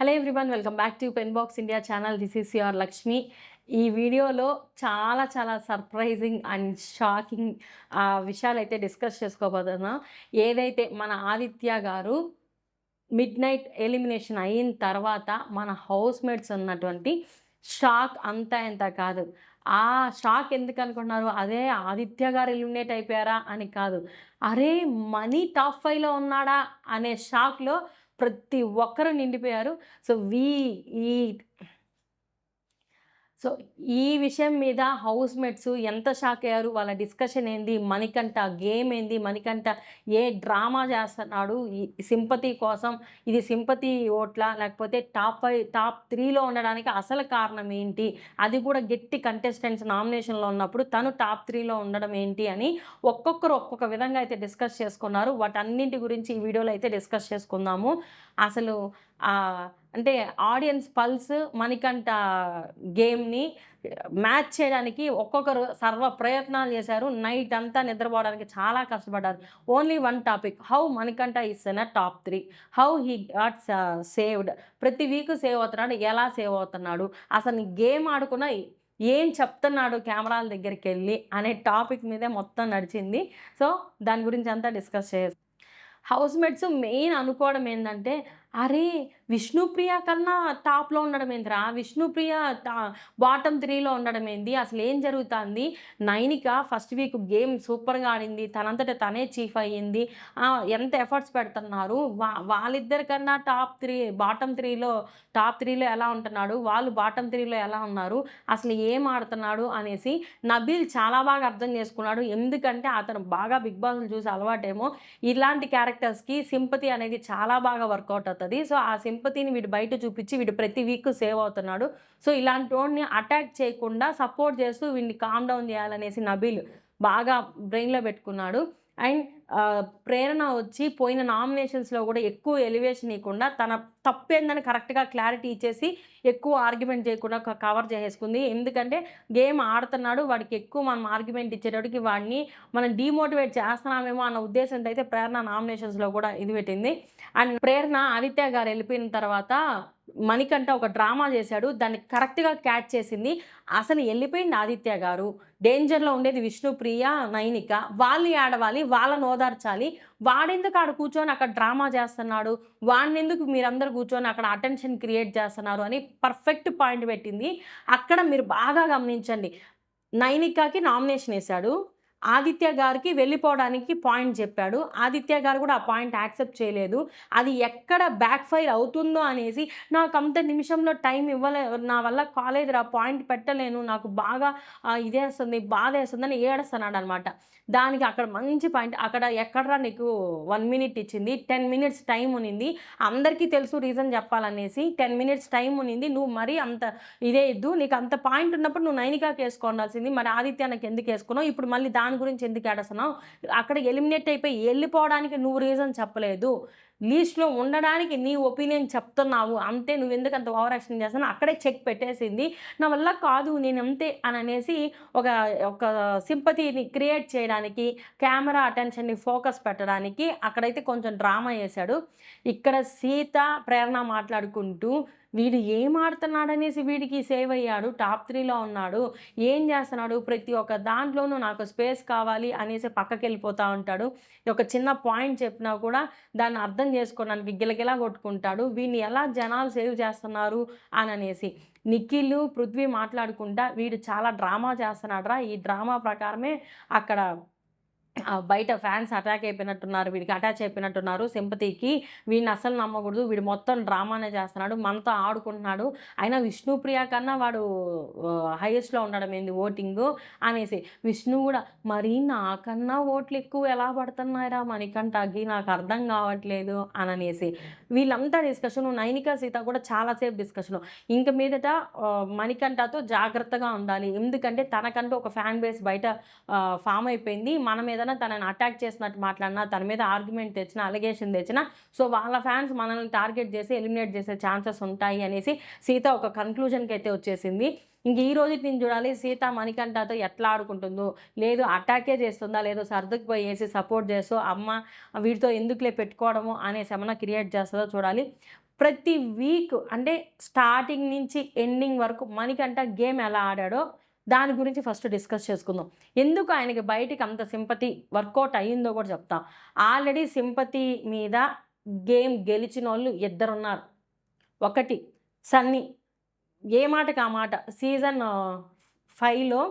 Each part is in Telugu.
Hello everyone, welcome back to pen box India channel. This is your Lakshmi. ఈ వీడియోలో చాలా సర్ప్రైజింగ్ అండ్ షాకింగ్ విషయాలైతే డిస్కస్ చేసుకోబోతున్నా. ఏదైతే మన ఆదిత్య గారు మిడ్ నైట్ ఎలిమినేషన్ అయిన తర్వాత మన హౌస్మేట్స్ ఉన్నటువంటి షాక్ అంతా ఇంత కాదు. ఆ షాక్ ఎందుకు అనుకుంటున్నారు? అదే ఆదిత్య గారు ఎలిమినేట్ అయిపోయారా అని కాదు. అరే, మనీ టాప్ 5లో ఉన్నాడా అనే షాక్‌లో ప్రతి ఒక్కరు నిండిపోయారు. సో, ఈ సో, ఈ విషయం మీద హౌస్‌మేట్స్ ఎంత షాకయ్యారు? వాళ్ళ డిస్కషన్ ఏంది? మణికంఠ గేమ్ ఏంది? మణికంఠ ఏ డ్రామా చేస్తన్నాడు? ఈ సింపతి కోసం ఇది సింపతి ఓట్లా? లేకపోతే టాప్ 3లో ఉండడానికి అసలు కారణం ఏంటి? అది కూడా గట్టి కంటెస్టెంట్స్ నామినేషన్‌లో ఉన్నప్పుడు తను టాప్ 3లో ఉండడం ఏంటి అని ఒక్కొక్కరు ఒక్కొక్క విధంగా అయితే డిస్కస్ చేసుకున్నారు. వాటన్నింటి గురించి ఈ వీడియోలో అయితే డిస్కస్ చేసుకుందాము. అసలు అంటే ఆడియన్స్ పల్స్ మణికంఠ గేమ్‌ని మ్యాచ్ చేయడానికి ఒక్కొక్కరు సర్వ ప్రయత్నాలు చేశారు. నైట్ అంతా నిద్రపోవడానికి చాలా కష్టపడ్డారు. Only one topic, how Manikanta is in top 3, how he got saved. ప్రతి వీక్ సేవ్ అవుతున్నాడు. ఎలా సేవ్ అవుతున్నాడు? అసలు గేమ్ ఆడకుండా ఏం చెప్తున్నాడు కెమెరాల దగ్గరికెళ్ళి అనే టాపిక్ మీదే మొత్తం నడిచింది. సో, దాని గురించి అంతా డిస్కస్ హౌస్‌మేట్స్ మెయిన్ అనుకోవడం ఏందంటే, అరే, విష్ణుప్రియ కన్నా టాప్‌లో ఉండడం ఏందిరా? విష్ణుప్రియ టా బాటమ్ 3లో ఉండడం ఏంది? అసలేం జరుగుతాంది? నైనిక ఫస్ట్ వీక్ గేమ్ సూపర్‌గా ఆడింది. తనంతట తనే చీఫ్ అయ్యింది. ఎంత ఎఫర్ట్స్ పెడుతున్నారు. వాళ్ళిద్దరి కన్నా టాప్ 3లో ఎలా ఉంటున్నాడు? వాళ్ళు బాటమ్ 3లో ఎలా ఉన్నారు? అసలు ఏం ఆడుతున్నాడు అనేసి నబీల్ చాలా బాగా అర్థం చేసుకున్నాడు. ఎందుకంటే అతను బాగా బిగ్ బాస్‌ని చూసి అలవాటేమో. ఇలాంటి క్యారెక్టర్స్‌కి సింపతి అనేది చాలా బాగా వర్కౌట్ అవుతది. సో, ఆ సింపతిని వీడు బయట చూపిచ్చి వీడు ప్రతి వీక్ సేవ్ అవుతున్నాడు. సో, ఇలాంటోడిని అటాక్ చేయకుండా సపోర్ట్ చేస్తూ వీడిని కామ్ డౌన్ చేయాలనేసి నబీల్ బాగా బ్రెయిన్‌లో పెట్టుకున్నాడు. అండ్ ప్రేరణ వచ్చి పోయిన నామినేషన్స్‌లో కూడా ఎక్కువ ఎలివేషన్ ఇయ్యకుండా తన తప్పేందని కరెక్ట్‌గా క్లారిటీ ఇచ్చేసి ఎక్కువ ఆర్గ్యుమెంట్ చేయకుండా కవర్ చేసేసుకుంది. ఎందుకంటే గేమ్ ఆడుతున్నాడు. వాడికి ఎక్కువ మనం ఆర్గ్యుమెంట్ ఇచ్చేటప్పటికి వాడిని మనం డీమోటివేట్ చేస్తున్నామేమో అన్న ఉద్దేశంతో అయితే ప్రేరణ నామినేషన్స్‌లో కూడా ఇది పెట్టింది. అండ్ ప్రేరణ ఆదిత్య గారు వెళ్ళిపోయిన తర్వాత మణికంఠ ఒక డ్రామా చేశాడు. దాన్ని కరెక్ట్‌గా క్యాచ్ చేసింది. అసలు ఎళ్ళిపోయింది ఆదిత్య గారు. డేంజర్‌లో ఉండేది విష్ణుప్రియ, నైనిక. వాళ్ళు ఏడవాలి, వాళ్ళని ఓదార్చాలి. వాడెందుకు ఆడ కూర్చొని అక్కడ డ్రామా చేస్తున్నాడు? వాడినెందుకు మీరందరూ కూర్చొని అక్కడ అటెన్షన్ క్రియేట్ చేస్తున్నారు అని పర్ఫెక్ట్ పాయింట్ పెట్టింది. అక్కడ మీరు బాగా గమనించండి. నైనికకి నామినేషన్ ఏశాడు. ఆదిత్య గారికి వెళ్ళిపోవడానికి పాయింట్ చెప్పాడు. ఆదిత్య గారు కూడా ఆ పాయింట్ యాక్సెప్ట్ చేయలేదు. అది ఎక్కడ బ్యాక్ ఫైర్ అవుతుందో అనేసి నాకంత నిమిషంలో టైం నా వల్ల కాలేదురా, పాయింట్ పెట్టలేను. నాకు బాగా ఇదేస్తుంది, బాధేస్తుందని ఏడుస్తున్నాడనమాట. దానికి అక్కడ మంచి పాయింట్. అక్కడ ఎక్కడ్రా నీకు 1 మినిట్ ఇచ్చింది. 10 మినిట్స్ టైం ఉన్నింది. అందరికీ తెలుసు రీజన్ చెప్పాలనేసి. 10 మినిట్స్ టైం ఉన్నింది. నువ్వు మరీ అంత ఇదే ఇద్దు. నీకు అంత పాయింట్ ఉన్నప్పుడు నువ్వు నైనికాకి ఏసుకోవాల్సింది. మరి ఆదిత్యానికి ఎందుకు ఏసుకున్నావు? ఇప్పుడు మళ్ళీ దాని గురించి ఎందుకు ఏడుస్తున్నావు? అక్కడ ఎలిమినేట్ అయిపోయి ఎళ్ళిపోవడానికి నువ్వు రీజన్ చెప్పలేదు. లీస్ట్‌లో ఉండడానికి నీ ఒపీనియన్ చెప్తున్నావు. అంతే, నువ్వెందుకు అంత ఓవర్ యాక్షన్ చేస్తున్నావు? అక్కడే చెక్ పెట్టేసింది. నా వల్ల కాదు, నేనంతే అననేసి ఒక ఒక సింపతిని క్రియేట్ చేయడానికి, కెమెరా అటెన్షన్‌ని ఫోకస్ పెట్టడానికి అక్కడైతే కొంచెం డ్రామా ఏశాడు. ఇక్కడ సీత, ప్రేరణ మాట్లాడుకుంటూ వీడు ఏం ఆడుతున్నాడనేసి వీడికి సేవ్ అయ్యాడు. టాప్ 3లో ఉన్నాడు. ఏం చేస్తున్నాడు? ప్రతి ఒక్క దాంట్లోనూ నాకు స్పేస్ కావాలి అనేసి పక్కకెళ్ళిపోతా ఉంటాడు. ఒక చిన్న పాయింట్ చెప్పినా కూడా దాన్ని అర్థం చేసుకోవడానికి గిలగిలా కొట్టుకుంటాడు. వీడిని ఎలా జనాలు సేవ్ చేస్తున్నారు అననేసి. నిఖిల్, పృథ్వీ మాట్లాడుకుంటా వీడు చాలా డ్రామా చేస్తున్నాడురా. ఈ డ్రామా ప్రకారమే అక్కడ బయట ఫ్యాన్స్ అటాక్ అయిపోయినట్టున్నారు. వీడికి అటాచ్ అయిపోయినట్టున్నారు సింపతికి. వీడిని అస్సలు నమ్మకూడదు. వీడు మొత్తం డ్రామానే చేస్తున్నాడు. మనతో ఆడుకుంటున్నాడు. అయినా విష్ణుప్రియ కన్నా వాడు హైయెస్ట్‌లో ఉండడం ఏంది ఓటింగు అనేసి. విష్ణు గూడా మరి నాకన్నా ఓట్లు ఎక్కువ ఎలా పడుతున్నాయిరా మణికంఠకి, నాకు అర్థం కావట్లేదు అననేసి. వీళ్ళంతా డిస్కషను. నైనిక, సీత కూడా చాలా సేపు డిస్కషను. ఇంక మీదట మణికంఠతో జాగ్రత్తగా ఉండాలి. ఎందుకంటే తనకంటూ ఒక ఫ్యాన్ బేస్ బయట ఫామ్ అయిపోయింది. మన మీదన తనని అటాక్ చేసినట్టు మాట్లాడినా, తన మీద ఆర్గ్యుమెంట్ తెచ్చినా, అలిగేషన్ తెచ్చినా, సో వాళ్ళ ఫ్యాన్స్ మనల్ని టార్గెట్ చేసి ఎలిమినేట్ చేసే ఛాన్సెస్ ఉంటాయి అనేసి సీత ఒక కన్క్లూజన్‌కి అయితే వచ్చేసింది. ఇంక ఈ రోజుటి నుంచి చూడాలి సీత మణికంఠతో ఎట్లా ఆడుకుంటుందో, లేదు అటాకే చేస్తుందా, లేదో సర్దుకుపోయేసి సపోర్ట్ చేస్తూ అమ్మ వీడితో ఎందుకులే పెట్టుకోవడము అనేసి ఏమన్నా క్రియేట్ చేస్తదో చూడాలి. ప్రతి వీక్ అంటే స్టార్టింగ్ నుంచి ఎండింగ్ వరకు మణికంఠ గేమ్ ఎలా ఆడాడో దాని గురించి ఫస్ట్ డిస్కస్ చేసుకుందాం. ఎందుకు ఆయనకి బయటికి అంత సింపతి వర్కౌట్ అయ్యిందో కూడా చెప్తా. ఆల్రెడీ సింపతి మీద గేమ్ గెలిచినోళ్ళు ఇద్దరున్నారు. ఒకటి సన్నీ. ఏ మాటకి ఆ మాట. సీజన్ 5లో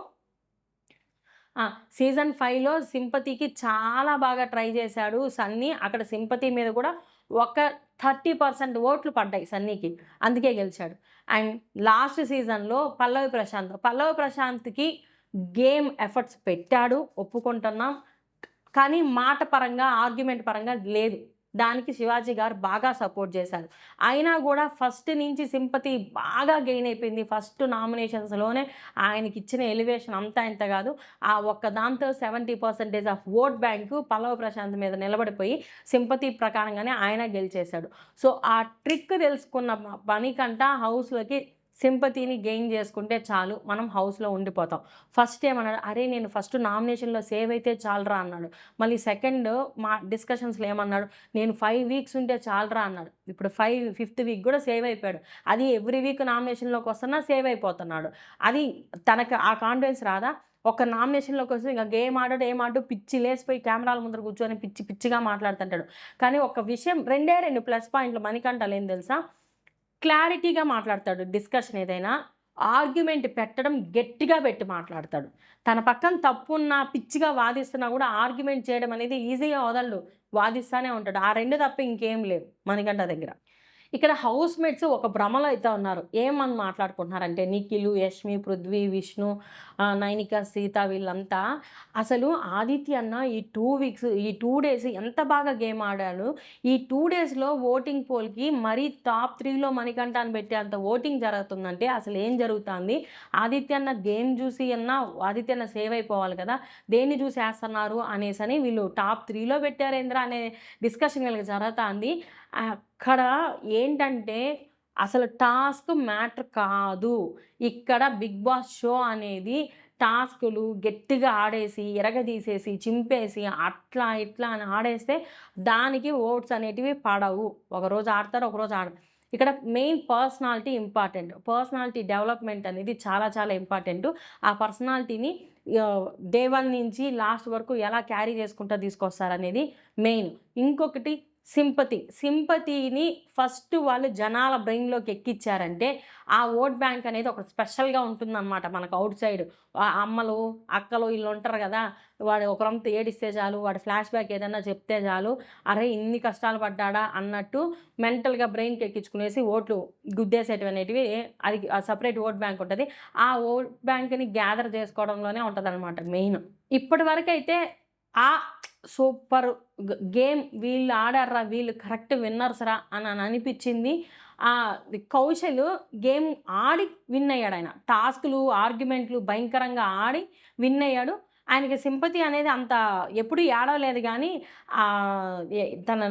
సీజన్ 5లో సింపతికి చాలా బాగా ట్రై చేశాడు సన్నీ. అక్కడ సింపతి మీద కూడా ఒక 30% ఓట్లు పడ్డాయి సన్నీకి. అందుకే గెలిచాడు. అండ్ లాస్ట్ సీజన్‌లో పల్లవి ప్రశాంత్‌కి గేమ్ ఎఫర్ట్స్ పెట్టాడు, ఒప్పుకుంటున్నాం. కానీ మాట పరంగా, ఆర్గ్యుమెంట్ పరంగా లేదు. దానికి శివాజీ గారు బాగా సపోర్ట్ చేశారు. అయినా కూడా ఫస్ట్ నుంచి సింపతి బాగా గెయిన్ అయిపోయింది. ఫస్ట్ నామినేషన్స్‌లోనే ఆయనకిచ్చిన ఎలివేషన్ అంతా ఇంత కాదు. ఆ ఒక్క దాంతో 70% ఆఫ్ ఓట్ బ్యాంకు పల్లవి ప్రశాంత్ మీద నిలబడిపోయి సింపతి ప్రకారంగానే ఆయన గెలిచేశాడు. సో, ఆ ట్రిక్ తెలుసుకున్న మణికంఠ హౌస్‌లోకి సింపతిని గెయిన్ చేసుకుంటే చాలు, మనం హౌస్‌లో ఉండిపోతాం. ఫస్ట్ ఏమన్నాడు, అరే నేను ఫస్ట్ నామినేషన్‌లో సేవ్ అయితే చాలురా అన్నాడు. మళ్ళీ సెకండ్ డిస్కషన్స్‌లో ఏమన్నాడు, నేను 5 వీక్స్ ఉంటే చాలురా అన్నాడు. ఇప్పుడు ఫిఫ్త్ వీక్ కూడా సేవ్ అయిపోయాడు. అది ఎవ్రీ వీక్ నామినేషన్‌లోకి వస్తున్నా సేవ్ అయిపోతున్నాడు. అది తనకు ఆ కాన్ఫిడెన్స్ రాదా? ఒక నామినేషన్‌లోకి వస్తే ఇంక గేమ్ ఆడడు, ఏం ఆడడు, పిచ్చి లేసిపోయి కెమెరాల ముందర కూర్చొని పిచ్చిగా మాట్లాడుతుంటాడు. కానీ ఒక విషయం, రెండే 2 ప్లస్ పాయింట్లు మణికంఠలో ఏం తెలుసా? క్లారిటీగా మాట్లాడతాడు. డిస్కషన్ ఏదైనా ఆర్గ్యుమెంట్ పెట్టడం గట్టిగా పెట్టి మాట్లాడతాడు. తన పక్కన తప్పున్నా, పిచ్చిగా వాదిస్తున్నా కూడా ఆర్గ్యుమెంట్ చేయడం అనేది ఈజీగా వదలడు. వాదిస్తానే ఉంటాడు. ఆ 2 తప్ప ఇంకేం లేవు మణికంఠ దగ్గర. ఇక్కడ హౌస్‌మేట్స్ ఒక భ్రమలో అయితే ఉన్నారు. ఏమని మాట్లాడుకుంటున్నారంటే నిఖిలు, యష్మి, పృథ్వీ, విష్ణు, నైనిక, సీత వీళ్ళంతా అసలు ఆదిత్య అన్న ఈ 2 వీక్స్, ఈ 2 డేస్ ఎంత బాగా గేమ్ ఆడాడు. ఈ 2 డేస్‌లో ఓటింగ్ పోల్‌కి మరీ టాప్ 3లో మణికంఠ అని పెట్టేంత ఓటింగ్ జరుగుతుందంటే అసలు ఏం జరుగుతుంది? ఆదిత్య అన్న గేమ్ చూసి అన్నా ఆదిత్య అన్న సేవ్ అయిపోవాలి కదా! దేన్ని చూసి ఏస్తన్నారు అనేసని వీళ్ళు టాప్ 3లో పెట్టారేందిరా అనే డిస్కషన్ వీళ్ళకి జరుగుతాంది. అక్కడ ఏంటంటే అసలు టాస్క్ మ్యాటర్ కాదు. ఇక్కడ 'బిగ్ బాస్' షో అనేది టాస్కులు గట్టిగా ఆడేసి, ఇరగదీసేసి, చింపేసి అట్లా ఇట్లా అని ఆడేస్తే దానికి ఓట్స్ అనేటివి పడవు. ఒకరోజు ఆడతారు, ఒకరోజు ఆడరు. ఇక్కడ main personality important. Personality development అనేది చాలా చాలా ఇంపార్టెంటు. ఆ పర్సనాలిటీని డే 1 నుంచి లాస్ట్ వరకు ఎలా క్యారీ చేసుకుంటా తీసుకొస్తారనేది మెయిన్. ఇంకొకటి సింపతిని ఫస్ట్ వాళ్ళు జనాల బ్రెయిన్‌లోకి ఎక్కిచ్చారంటే, ఆ ఓట్ బ్యాంక్ అనేది ఒక స్పెషల్‌గా ఉంటుందనమాట మనకు ఔట్ సైడ్. అమ్మలు, అక్కలు ఈళ్ళుంటారు గదా! వాడు ఒకరంతా ఏడిస్తే చాలు, వాడి ఫ్లాష్ బ్యాక్ ఏదన్నా చెప్తే చాలు, అరే! ఇన్ని కష్టాలు పడ్డాడా అన్నట్టు మెంటల్‌గా బ్రెయిన్‌కి ఎక్కించుకునేసి ఓట్లు గుద్దేసేటివనేటివి అది సెపరేట్ ఓట్ బ్యాంక్ ఉంటది. ఆ ఓట్ బ్యాంక్‌ని గ్యాదర్ చేసుకోవడంలోనే ఉంటదనమాట మెయిన్. ఇప్పటి వరకైతే ఆ సూపరు గేమ్ వీళ్ళు ఆడార్రా, వీళ్ళు కరెక్ట్ విన్నర్స్ రా అని అనిపిచ్చింది. కౌశల్ గేమ్ ఆడి విన్ అయ్యాడాయన. టాస్కులు, ఆర్గ్యుమెంట్లు భయంకరంగా ఆడి విన్ అయ్యాడు. ఆయనకి సింపతి అనేది అంత ఎప్పుడు ఏడవలేదు గానీ, తన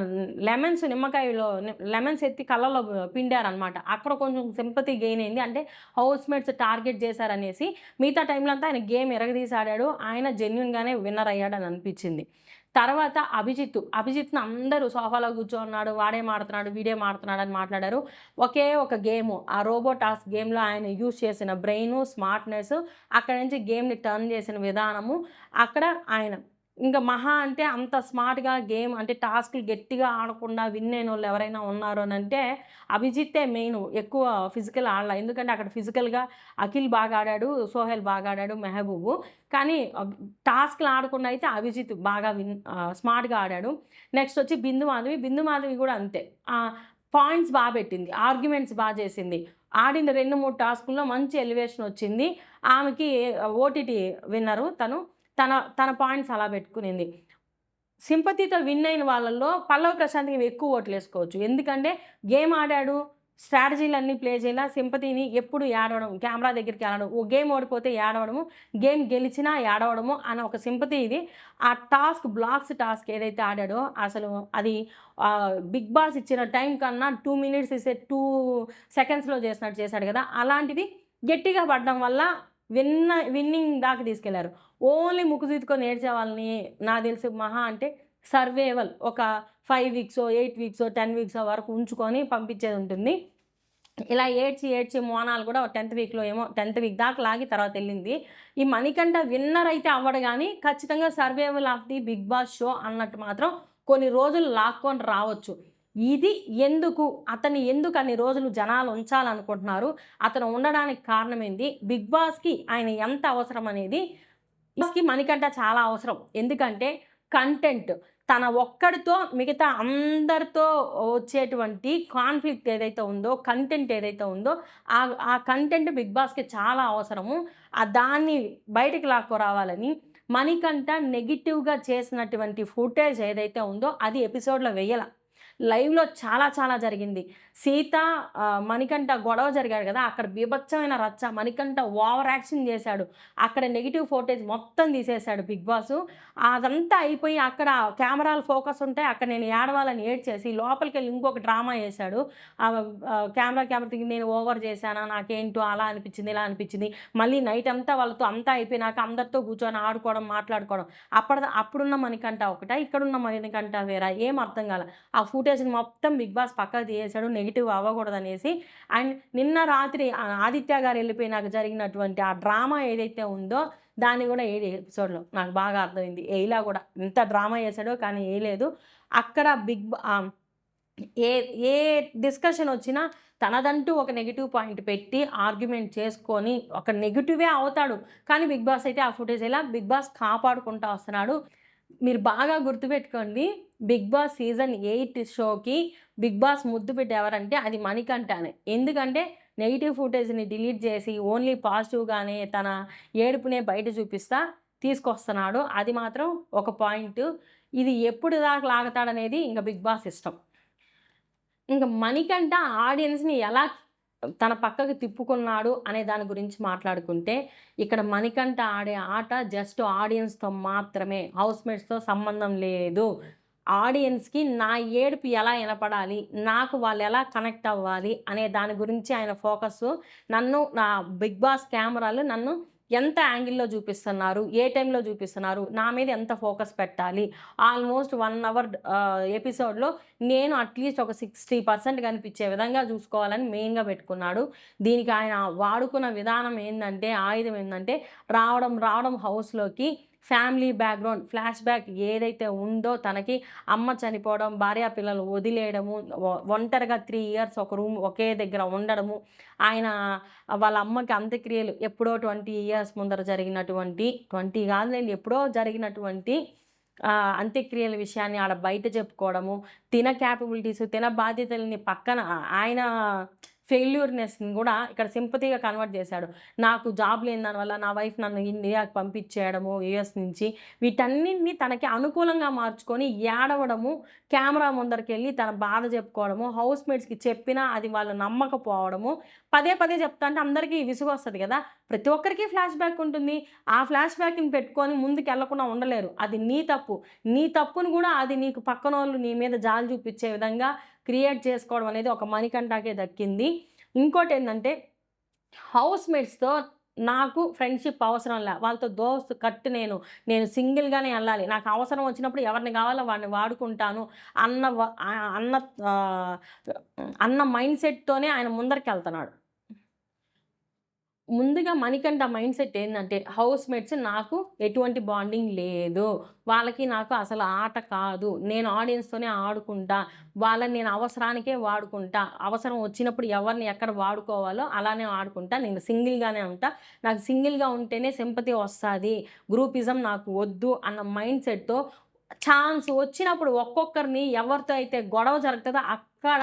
లెమన్స్ ఎత్తి కళ్ళలో పిండారనమాట. అక్కడ కొంచెం సింపతి గెయిన్ అయింది. అంటే హౌస్‌మేట్స్ టార్గెట్ చేశారనేసి. మిగతా టైంలో అంతా ఆయన గేమ్ ఇరగదీసి ఆడాడు. ఆయన జెన్యూన్‌గానే విన్నర్ అయ్యాడని అనిపిచ్చింది. తర్వాత అభిజిత్‌ని అందరూ సోఫాలో కూర్చోన్నాడు, వాడేం ఆడుతున్నాడు, వీడేం ఆడుతున్నాడు అని మాట్లాడారు. ఒకే ఒక గేము, ఆ రోబో టాస్క్ గేమ్‌లో ఆయన యూజ్ చేసిన బ్రెయిను, స్మార్ట్‌నెస్, అక్కడి నుంచి గేమ్‌ని టర్న్ చేసిన విధానము, అక్కడ ఆయన ఇంక మహా అంటే అంత స్మార్ట్‌గా గేమ్ అంటే టాస్క్‌లు గట్టిగా ఆడకుండా విన్ అయినోళ్ళు ఎవరైనా ఉన్నారు అనంటే అభిజిత్తే మెయిను. ఎక్కువ ఫిజికల్ ఆడల. ఎందుకంటే అక్కడ ఫిజికల్‌గా అఖిల్ బాగా ఆడాడు, సోహెల్ బాగా ఆడాడు, మెహబూబు. కానీ టాస్క్‌లు ఆడకుండా అయితే అభిజిత్ బాగా స్మార్ట్‌గా ఆడాడు. నెక్స్ట్ వచ్చి బిందు మాధవి కూడా అంతే. పాయింట్స్ పెట్టింది. ఆర్గ్యుమెంట్స్ చేసింది. ఆడిన 2, 3 టాస్కుల్లో మంచి ఎలివేషన్ వచ్చింది. ఆమెకి ఓటీటీ విన్నరు తను. తన పాయింట్స్ అలా పెట్టుకునింది. సింపతితో విన్ అయిన వాళ్ళల్లో పల్లవి ప్రశాంత్‌కి ఎక్కువ ఓట్లేసుకోవచ్చు. ఎందుకంటే గేమ్ ఆడాడు, స్ట్రాటజీలన్నీ ప్లే చేయలా, సింపతిని ఎప్పుడు ఏడవడం, కెమెరా దగ్గరికి ఏడవడం, ఓ గేమ్ ఓడిపోతే ఏడవడము, గేమ్ గెలిచినా ఏడవడము అనే ఒక సింపతి ఇది. ఆ బ్లాక్స్ టాస్క్ ఏదైతే ఆడాడో అసలు అది బిగ్ బాస్ ఇచ్చిన టైం కన్నా 2 మినిట్స్ ఇస్తే 2 సెకండ్స్‌లో చేసినట్టు చేశాడు కదా! అలాంటిది గట్టిగా పడడం వల్ల విన్నింగ్ దాకా తీసుకెళ్లారు. ఓన్లీ ముక్కు తీతుకొని ఏడ్చే వాళ్ళని నాకు తెలిసి మహా అంటే సర్వైవల్ ఒక 5 వీక్సో, 8 వీక్సో, 10 వీక్సో వరకు ఉంచుకొని పంపించేది ఉంటుంది. ఇలా ఏడ్చి మోనాల్ కూడా 10th వీక్‌లో ఏమో 10th వీక్ దాకా లాగి తర్వాత ఎళ్ళింది. ఈ మణికంఠ విన్నర్ అయితే అవ్వడు గానీ, ఖచ్చితంగా survival of the Bigg Boss show అన్నట్టు మాత్రం కొన్ని రోజులు లాక్కొని రావచ్చు. ఇది ఎందుకు? అతన్ని ఎందుకు అన్ని రోజులు జనాలు ఉంచాలనుకుంటున్నారు? అతను ఉండడానికి కారణం ఏంది? బిగ్ బాస్‌కి ఆయన ఎంత అవసరం అనేది మణికంఠ చాలా అవసరం. ఎందుకంటే కంటెంట్. తన ఒక్కడితో మిగతా అందరితో వచ్చేటువంటి కాన్‌ఫ్లిక్ట్ ఏదైతే ఉందో, కంటెంట్ ఏదైతే ఉందో, ఆ కంటెంట్ బిగ్ బాస్‌కి చాలా అవసరము. దాన్ని బయటికి లాక్కురావాలని మణికంఠ నెగెటివ్‌గా చేసినటువంటి ఫుటేజ్ ఏదైతే ఉందో, అది ఎపిసోడ్‌లో వెయ్యల. లైవ్‌లో చాలా జరిగింది. సీత మణికంఠ గొడవ జరిగాడు గదా! అక్కడ బీభత్సమైన రచ్చ. మణికంఠ ఓవర్ యాక్షన్ జేశాడు. అక్కడ నెగెటివ్ ఫుటేజ్ మొత్తం తీసేశాడు బిగ్ బాసు. అదంతా అయిపోయి అక్కడ కెమెరాలు ఫోకస్ ఉంటాయి. అక్కడ నేను ఏడవాలని ఏడ్చేసి లోపలికెళ్ళి ఇంకొక డ్రామా యేశాడు. కెమెరా తిరిగి నేను ఓవర్ జేశానా? నాకేంటో అలా అనిపిచ్చింది, ఇలా అనిపిచ్చింది. మళ్ళీ నైట్ అంతా వాళ్ళతో అంతా అయిపోయినాక అందరితో కూర్చొని ఆడుకోవడం, మాట్లాడుకోవడం. అప్పుడున్న మణికంఠ ఒకటా? ఇక్కడున్న మణికంఠ వేరా? ఏం అర్థం గాల. ఆ ఫుటేజ్‌ని మొత్తం బిగ్ బాస్ పక్కకు తీసేశాడు. నెగెటివ్ అవ్వకూడదనేసి. అండ్ నిన్న రాత్రి ఆదిత్య గారు ఎళ్ళిపోయినాక జరిగినటువంటి ఆ డ్రామా ఏదైతే ఉందో, దాన్ని గూడా ఏయలే ఎపిసోడ్‌లో. నాకు బాగా అర్థమైంది. ఎయలా గూడా. ఎంత డ్రామా చేశాడో కానీ ఎయలేదు. అక్కడ ఏ ఏ డిస్కషన్ వచ్చినా తనదంటూ ఒక నెగెటివ్ పాయింట్ పెట్టి ఆర్గ్యుమెంట్ చేసుకొని ఒక నెగెటివే అవుతాడు. కానీ బిగ్ బాస్ అయితే ఆ ఫుటేజ్ ఇలా బిగ్ బాస్ కాపాడుకుంటా వస్తున్నాడు. మీరు బాగా గుర్తుపెట్టుకోండి. 'బిగ్ బాస్' సీజన్ 8 షోకి బిగ్ బాస్ ముద్దు బిడ్డ ఎవరంటే అది మణికంఠనే. ఎందుకంటే నెగెటివ్ ఫుటేజ్‌ని డిలీట్ చేసి ఓన్లీ పాజిటివ్‌గానే తన ఏడుపునే బయట చూపిస్తా తీసుకొస్తున్నాడు. అది మాత్రం ఒక పాయింటు. ఇది ఎప్పుడు దాకా లాగుతాడనేది ఇంక బిగ్ బాస్ ఇష్టం. ఇంక మణికంఠ ఆడియన్స్‌ని ఎలా తన పక్కకి తిప్పుకున్నాడు అనే దాని గురించి మాట్లాడుకుంటే, ఇక్కడ మణికంఠ ఆడే ఆట జస్ట్ ఆడియన్స్‌తో మాత్రమే. హౌస్‌మేట్స్‌తో సంబంధం లేదు. ఆడియన్స్‌కి నా ఏడుపు ఎలా ఇనపడాలి? నాకు వాళ్ళెలా కనెక్ట్ అవ్వాలి? అనే దాని గురించి ఆయన ఫోకస్సు. నా బిగ్ బాస్ కెమెరాలు నన్ను ఎంత యాంగిల్‌లో చూపిస్తున్నారు? ఏ టైంలో చూపిస్తున్నారు? నా మీద ఎంత ఫోకస్ పెట్టాలి? ఆల్మోస్ట్ 1 అవర్ ఎపిసోడ్‌లో నేను అట్‌లీస్ట్ ఒక 60% కనిపించే విధంగా చూసుకోవాలని మెయిన్‌గా పెట్టుకున్నాడు. దీనికి ఆయన వాడుకున్న విధానం ఏందంటే, ఆయుధం ఏందంటే రావడం హౌస్‌లోకి ఫ్యామిలీ బ్యాక్‌గ్రౌండ్ ఫ్లాష్ బ్యాక్ ఏదైతే ఉందో తనకి అమ్మ చనిపోవడం, భార్య పిల్లలు వదిలేయడము, ఒంటరిగా 3 ఇయర్స్ ఒక రూమ్ ఒకే దగ్గర ఉండడము, ఆయన వాళ్ళ అమ్మకి అంత్యక్రియలు ఎప్పుడో 20 ఇయర్స్ ముందర జరిగినటువంటి 20 కాదులెండి ఎప్పుడో జరిగినటువంటి అంత్యక్రియల విషయాన్ని ఆడ బయట చెప్పుకోవడము, తిన క్యాపబిలిటీస్, తిన బాధ్యతలని పక్కన ఆయన ఫెయిల్యూర్‌నెస్‌ని గూడా ఇక్కడ సింపతిగా కన్వర్ట్ జేశాడు. నాకు జాబ్ లేని దానివల్ల నా వైఫ్ నన్ను ఇండియాకి పంపించేయడము యూఎస్ నుంచి, వీటన్నిటిని తనకి అనుకూలంగా మార్చుకొని ఏడవడము, కెమెరా ముందరికెళ్ళి తన బాధ చెప్పుకోవడము, హౌస్‌మేట్స్‌కి చెప్పినా అది వాళ్ళు నమ్మకపోవడము, పదే చెప్తాంటే అందరికీ విసుగొస్తది గదా! ప్రతి ఒక్కరికి ఫ్లాష్ బ్యాక్ ఉంటుంది. ఆ ఫ్లాష్ బ్యాక్‌ని పెట్టుకొని ముందుకెళ్ళకుండా ఉండలేరు. అది నీ తప్పు. నీ తప్పును గూడా అది నీకు పక్కనోళ్ళు నీ మీద జాలి చూపిచ్చే విధంగా క్రియేట్ చేసుకోవడం అనేది ఒక మణికంఠకే దక్కింది. ఇంకోటేందంటే హౌస్‌మేట్స్‌తో నాకు ఫ్రెండ్‌షిప్ అవసరం లే. వాళ్ళతో నేను సింగిల్‌గానే ఎళ్ళాలి. నాకు అవసరం వచ్చినప్పుడు ఎవరిని కావాలో వాడిని వాడుకుంటాను అన్న వ ఆహ్, అన్న ఆహ్, అన్న మైండ్ సెట్‌తోనే ఆయన ముందరికెళ్తన్నాడు. ముందుగా మణికంఠ మైండ్‌సెట్ ఏందంటే, హౌస్‌మేట్స్ నాకు ఎటువంటి బాండింగ్ లేదు. వాళ్ళకి నాకు అసలు ఆట కాదు. నేను ఆడియన్స్‌తోనే ఆడుకుంటా. వాళ్ళని నేను అవసరానికే వాడుకుంటా. అవసరం వచ్చినప్పుడు ఎవరిని ఎక్కడ వాడుకోవాలో అలానే ఆడుకుంటా. నేను సింగిల్‌గానే ఉంటా. నాకు సింగిల్‌గా ఉంటేనే సింపతి వస్తాది. గ్రూపిజం నాకు వద్దు అన్న మైండ్‌సెట్‌తో ఛాన్స్ వచ్చినప్పుడు ఒక్కొక్కరిని ఎవరితో అయితే గొడవ జరుగుతదో అక్కడ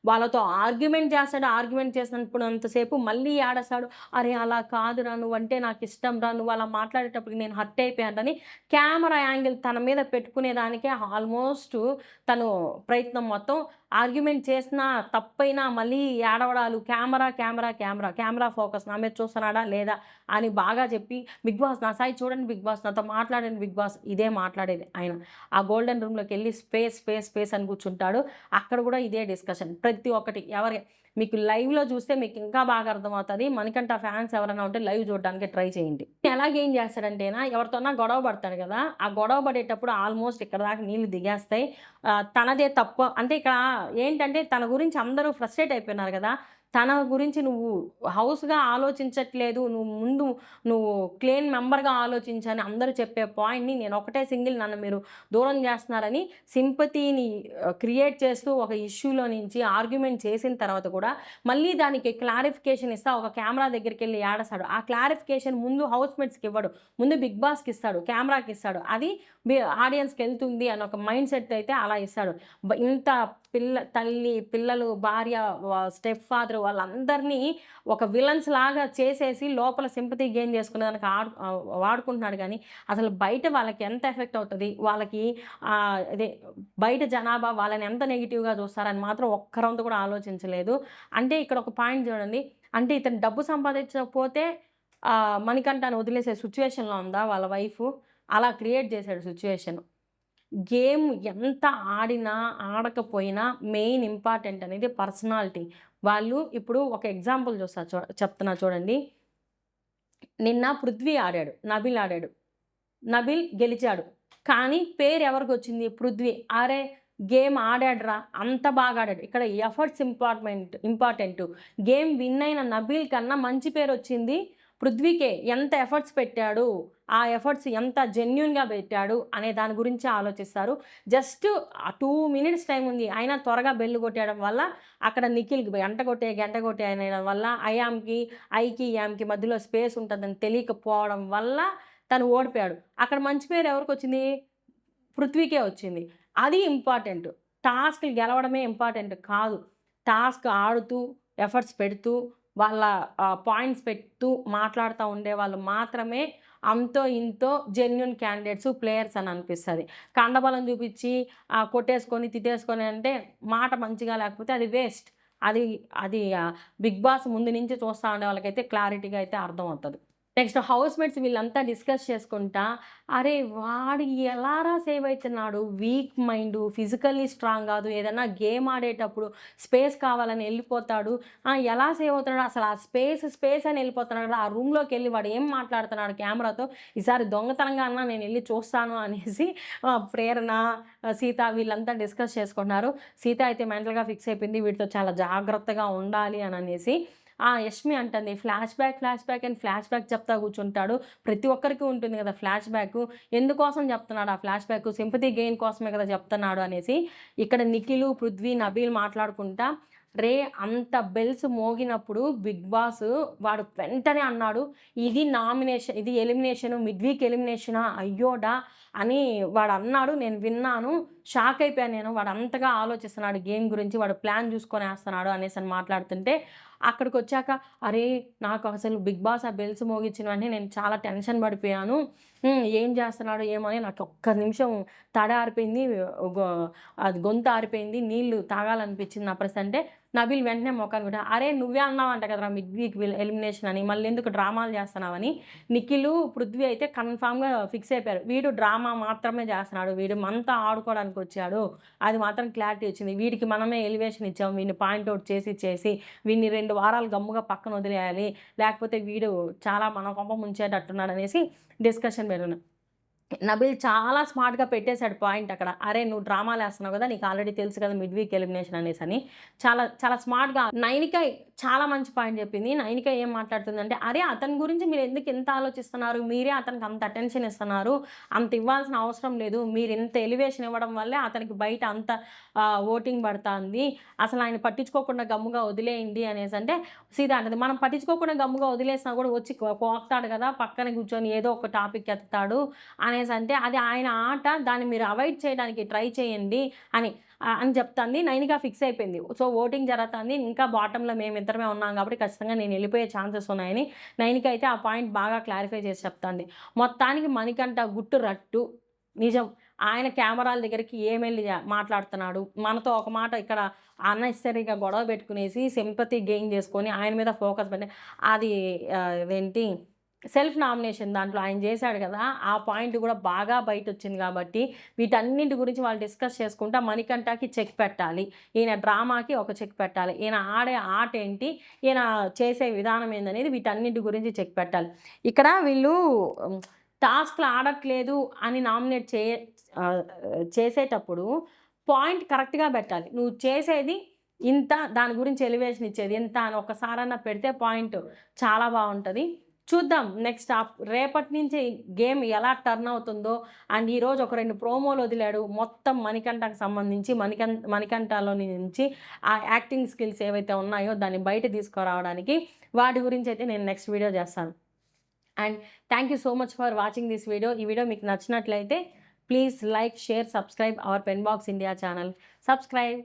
వాళ్ళతో ఆర్గ్యుమెంట్ చేస్తాడు. ఆర్గ్యుమెంట్ చేసినప్పుడంతసేపు మళ్ళీ ఏడస్తాడు. "అరే! అలా కాదురా! నువ్వంటే నాకిష్టంరా! నువ్వు అలా మాట్లాడేటప్పటికి నేను హర్ట్ అయిపోయానని" కెమెరా యాంగిల్ తన మీద పెట్టుకునేదానికే ఆల్మోస్ట్ తను ప్రయత్నం మొత్తం. ఆర్గ్యుమెంట్ చేసినా, తప్పైనా మళ్ళీ ఏడవడాలు, కెమెరా ఫోకస్ నా మీద చూస్తున్నాడా? లేదా? అని బాగా చెప్పి, "బిగ్ బాస్ నా సైడ్ చూడండి బిగ్ బాస్. నాతో మాట్లాడండి బిగ్ బాస్" ఇదే మాట్లాడేది ఆయన. ఆ గోల్డెన్ రూమ్‌లోకెళ్ళి స్పేస్ అని కూర్చుంటాడు. అక్కడ గూడా ఇదే డిస్కషన్. ప్రతి ఒక్కటి మీకు లైవ్‌లో చూస్తే మీకు ఇంకా బాగా అర్థమవుతది. మణికంఠ ఫ్యాన్స్ ఎవరైనా ఉంటే లైవ్ చూడడానికి ట్రై చేయండి. ఎలాగేం చేస్తాడంటేనా ఎవరితోనా గొడవ పడతాడు కదా! ఆ గొడవ పడేటప్పుడు ఆల్మోస్ట్ ఇక్కడ దాకా నీళ్లు దిగేస్తాయి. తనదే తప్పు అంటే ఇక్కడ ఏంటంటే తన గురించి అందరూ ఫ్రస్ట్రేట్ అయిపోయినారు కదా! తన గురించి నువ్వు హౌస్‌గా ఆలోచించట్లేదు. నువ్వు క్లేన్ మెంబర్‌గా ఆలోచించని అందరూ చెప్పే పాయింట్‌ని నేను ఒకటే సింగిల్ నన్ను మీరు దూరం చేస్తున్నారని సింపతిని క్రియేట్ చేస్తూ ఒక ఇష్యూలో నుంచి ఆర్గ్యుమెంట్ చేసిన తర్వాత కూడా మళ్ళీ దానికి క్లారిఫికేషన్ ఇస్తా ఒక కెమెరా దగ్గరికెళ్ళి ఏడస్తాడు. ఆ క్లారిఫికేషన్ ముందు హౌస్‌మేట్స్‌కి ఇవ్వడు. ముందు బిగ్ బాస్‌కి ఇస్తాడు. కెమెరాకి ఇస్తాడు. అది ఆడియన్స్‌కెళ్తుంది అని ఒక మైండ్ సెట్ అయితే అలా ఇస్తాడు. ఇంత తల్లి, పిల్లలు, భార్య, స్టెప్ ఫాదర్ వాళ్ళందరినీ ఒక విలన్స్ లాగా చేసేసి లోపల సింపతి గెయిన్ చేసుకునేదానికి వాడుకుంటున్నాడు గానీ, అసలు బయట వాళ్ళకి ఎంత ఎఫెక్ట్ అవుతది? వాళ్ళకి అదే బయట జనాభా వాళ్ళని ఎంత నెగెటివ్‌గా చూస్తారని మాత్రం ఒక్కరంతు కూడా ఆలోచించలేదు. అంటే ఇక్కడ ఒక పాయింట్ చూడండి. అంటే ఇతను డబ్బు సంపాదించకపోతే మణికంఠని వదిలేసే సిట్యుయేషన్‌లో ఉందా వాళ్ళ వైఫు? అలా క్రియేట్ చేసాడు సిట్యుయేషన్. గేమ్ ఎంత ఆడినా, ఆడకపోయినా మెయిన్ ఇంపార్టెంట్ అనేది పర్సనాలిటీ. వాళ్ళు ఇప్పుడు ఒక ఎగ్జాంపుల్ చెప్తున్నా చూడండి. నిన్న పృథ్వీ ఆడాడు. నబిల్ ఆడాడు. నబిల్ గెలిచాడు. కానీ పేరు ఎవరికొచ్చింది? పృథ్వీ. అరే! గేమ్ ఆడాడురా! అంత బాగా ఆడాడు. ఇక్కడ ఎఫర్ట్స్ ఇంపార్టెంటు. గేమ్ విన్ అయిన నబిల్ కన్నా మంచి పేరొచ్చింది పృథ్వీకే. ఎంత ఎఫర్ట్స్ పెట్టాడు, ఆ ఎఫర్ట్స్ ఎంత జెన్యూన్‌గా పెట్టాడు అనే దాని గురించి ఆలోచిస్తారు. జస్ట్ 2 మినిట్స్ టైమ్ ఉంది. అయినా త్వరగా బెల్ కొట్టేయడం వల్ల అక్కడ నిఖిల్‌కి గంట కొట్టే అనేయడం వల్ల ఐకి, యామ్‌కి మధ్యలో స్పేస్ ఉంటదని తెలియకపోవడం వల్ల తను ఓడిపోయాడు. అక్కడ మంచి పేరు ఎవరికొచ్చింది? పృథ్వీకే వచ్చింది. అది ఇంపార్టెంటు. టాస్క్‌లు గెలవడమే ఇంపార్టెంట్ కాదు. టాస్క్ ఆడుతూ, ఎఫర్ట్స్ పెడుతూ, వాళ్ళ పాయింట్స్ పెడుతూ మాట్లాడుతా ఉండేవాళ్ళు మాత్రమే అంతో ఇంతో జెన్యూన్ క్యాండిడేట్స్, ప్లేయర్స్ అని అనిపిస్తది. కండబలం చూపిచ్చి కొట్టేసుకొని, తిట్టేసుకొని అంటే మాట మంచిగా లేకపోతే అది వేస్ట్. అది అది బిగ్ బాస్ ముందు నుంచి చూస్తా ఉండే వాళ్ళకైతే క్లారిటీగా అయితే అర్థమవుతది. నెక్స్ట్ హౌస్‌మేట్స్ వీళ్ళంతా డిస్కస్ చేసుకుంటా, "అరే! వాడు ఎలారా సేవ్ అయితున్నాడు? వీక్ మైండు, ఫిజికల్లీ స్ట్రాంగ్ గాదు. ఏదన్నా గేమ్ ఆడేటప్పుడు స్పేస్ కావాలని ఎళ్ళిపోతాడు. ఎలా సేవ్ అవుతున్నాడు? అసలు ఆ స్పేస్ అని ఎళ్ళిపోతున్నాడు కదా! ఆ రూమ్‌లోకెళ్ళి వాడు ఏం మాట్లాడుతున్నాడు కెమెరాతో? ఈసారి దొంగతనంగా అన్నా నేనెళ్ళి చూస్తాను" అనేసి ప్రేరణ, సీత వీళ్ళంతా డిస్కస్ చేసుకుంటున్నారు. సీత అయితే మెంటల్‌గా ఫిక్స్ అయిపోయింది. వీడితో చాలా జాగ్రత్తగా ఉండాలి అననేసి. యష్మి అంటంది ఫ్లాష్ బ్యాక్ అని ఫ్లాష్ బ్యాక్ చెప్తా కూర్చుంటాడు. ప్రతి ఒక్కరికి ఉంటుంది కదా ఫ్లాష్ బ్యాకు. ఎందుకోసం చెప్తున్నాడు ఆ ఫ్లాష్ బ్యాకు? సింపతి గెయిన్ కోసమే కదా చెప్తున్నాడు అనేసి. ఇక్కడ నిఖిలు, పృథ్వీ, నబీల్ మాట్లాడుకుంటా అంత బెల్స్ మోగినప్పుడు బిగ్ బాస్ వాడు వెంటనే అన్నాడు, ఇది ఎలిమినేషను, మిడ్ వీక్ ఎలిమినేషనా? అయ్యోడా! అని వాడన్నాడు. నేను విన్నాను. షాక్ అయిపోయాను నేను. వాడు అంతగా ఆలోచిస్తున్నాడు గేమ్ గురించి. వాడు ప్లాన్ చూసుకొనేస్తున్నాడు అనేసని మాట్లాడుతుంటే, అక్కడికొచ్చాక అరే! నాకు అసలు బిగ్ బాస్ ఆ బెల్స్ మోగించిన వెంటనే నేను చాలా టెన్షన్ పడిపోయాను. ఏం చేస్తున్నాడో ఏమో అని నాకు ఒక్క నిమిషం తడ ఆరిపోయింది. గొ అది గొంతు ఆరిపోయింది. నీళ్ళు తాగాలనిపించింది నా పరిస్థితి అంటే, నబీల్ వెంటనే మొఖాన్ని కొట్టాడు. అరే! నువ్వే అన్నావంట కదరా మిడ్ వీక్ ఎలిమినేషన్ అని. మళ్ళెందుకు డ్రామాలు చేస్తున్నావని. నిఖిలు, పృథ్వీ అయితే కన్ఫర్మ్‌గా ఫిక్స్ అయిపోయారు. వీడు డ్రామా మాత్రమే చేస్తున్నాడు. వీడు మనతో ఆడుకోవడానికొచ్చాడు. అది మాత్రం క్లారిటీ వచ్చింది. వీడికి మనమే ఎలివేషన్ ఇచ్చాం. వీడిని పాయింట్ ఔట్ చేసి వీడిని 2 వారాలు గమ్ముగా పక్కన వదిలేయాలి. లేకపోతే వీడు చాలా మన కొంప ముంచేటట్టున్నాడనేసి డిస్కషన్ పెరిగిన. నబీల్ చాలా స్మార్ట్‌గా పెట్టేసాడు పాయింట్ అక్కడ. అరే! నువ్వు డ్రామాలేస్తున్నావు గదా! నీకు ఆల్రెడీ తెలుసు కదా! మిడ్ వీక్ ఎలిమినేషన్ అనేసని. చాలా చాలా స్మార్ట్‌గా నైనిక చాలా మంచి పాయింట్ చెప్పింది. నైనిక ఏం మాట్లాడుతుందంటే, "అరే! అతని గురించి మీరెందుకు ఇంత ఆలోచిస్తున్నారు? మీరే అతనికి అంత అటెన్షన్ ఇస్తున్నారు. అంత ఇవ్వాల్సిన అవసరం లేదు. మీరింత ఎలివేషన్ ఇవ్వడం వల్లే అతనికి బయట అంత ఓటింగ్ పడతాంది. అసలు ఆయన పట్టించుకోకుండా గమ్ముగా వదిలేయండి" అనేసంటే, సీదా అంటది, "మనం పట్టించుకోకుండా గమ్ముగా వదిలేసినా కూడా వచ్చి కోస్తాడు కదా! పక్కన కూర్చొని ఏదో ఒక టాపిక్ ఎత్తుతాడు" అనేసంటే, "అది ఆయన ఆట. దాన్ని మీరు అవాయిడ్ చేయడానికి ట్రై చేయండి" అని చెప్తాంది. నైనిక ఫిక్స్ అయిపోయింది. సో, ఓటింగ్ జరగతాంది. ఇంకా బాటమ్‌లో మేమిద్దరమే ఉన్నాం కాబట్టి ఖచ్చితంగా నేను ఎళ్ళిపోయే ఛాన్సెస్ ఉన్నాయని నైనిక అయితే ఆ పాయింట్ బాగా క్లారిఫై చేసి చెప్తాంది. మొత్తానికి మణికంఠ గుట్టు రట్టు. నిజం. ఆయన కెమెరాల దగ్గరికి ఏమెళ్లి మాట్లాడుతున్నాడు. మనతో ఒక మాట ఇక్కడ అన్నెసెసరీగా గొడవ పెట్టుకునేసి సింపతి గెయిన్ చేసుకొని ఆయన మీద ఫోకస్ పెట్టి అది ఇదేంటి సెల్ఫ్ నామినేషన్ దాంట్లో ఆయన చేశాడు కదా! ఆ పాయింట్ కూడా బాగా బయటొచ్చింది కాబట్టి, వీటన్నింటి గురించి వాళ్ళు డిస్కస్ చేసుకుంటా మణికంఠకి చెక్ పెట్టాలి. ఈయన డ్రామాకి ఒక చెక్ పెట్టాలి. ఈయన ఆడే ఆటేంటి? ఈయన చేసే విధానం ఏందనేది వీటన్నిటి గురించి చెక్ పెట్టాలి. ఇక్కడ వీళ్ళు హ్మ్, టాస్క్‌లు ఆడట్లేదు అని నామినేట్ ఆహ్, చేసేటప్పుడు పాయింట్ కరెక్ట్‌గా పెట్టాలి. నువ్వు చేసేది ఇంత, దాని గురించి ఎలివేషన్ ఇచ్చేది ఇంత అని ఒక్కసారన్నా పెడితే పాయింట్ చాలా బావుంటది. చూద్దాం నెక్స్ట్ రేపటి నుంచి గేమ్ ఎలా టర్న్ అవుతుందో. అండ్ ఈరోజు ఒక 2 ప్రోమోలు వదిలాడు. మొత్తం మణికంఠకు సంబంధించి మణికంఠలో నుంచి ఆ యాక్టింగ్ స్కిల్స్ ఏవైతే ఉన్నాయో దాన్ని బయట తీసుకురావడానికి వాటి గురించయితే నేను నెక్స్ట్ వీడియో చేస్తాను. And thank you so much for watching this video. ఈ వీడియో మీకు నచ్చినట్లయితే please like, share, subscribe our pen box India channel. Subscribe.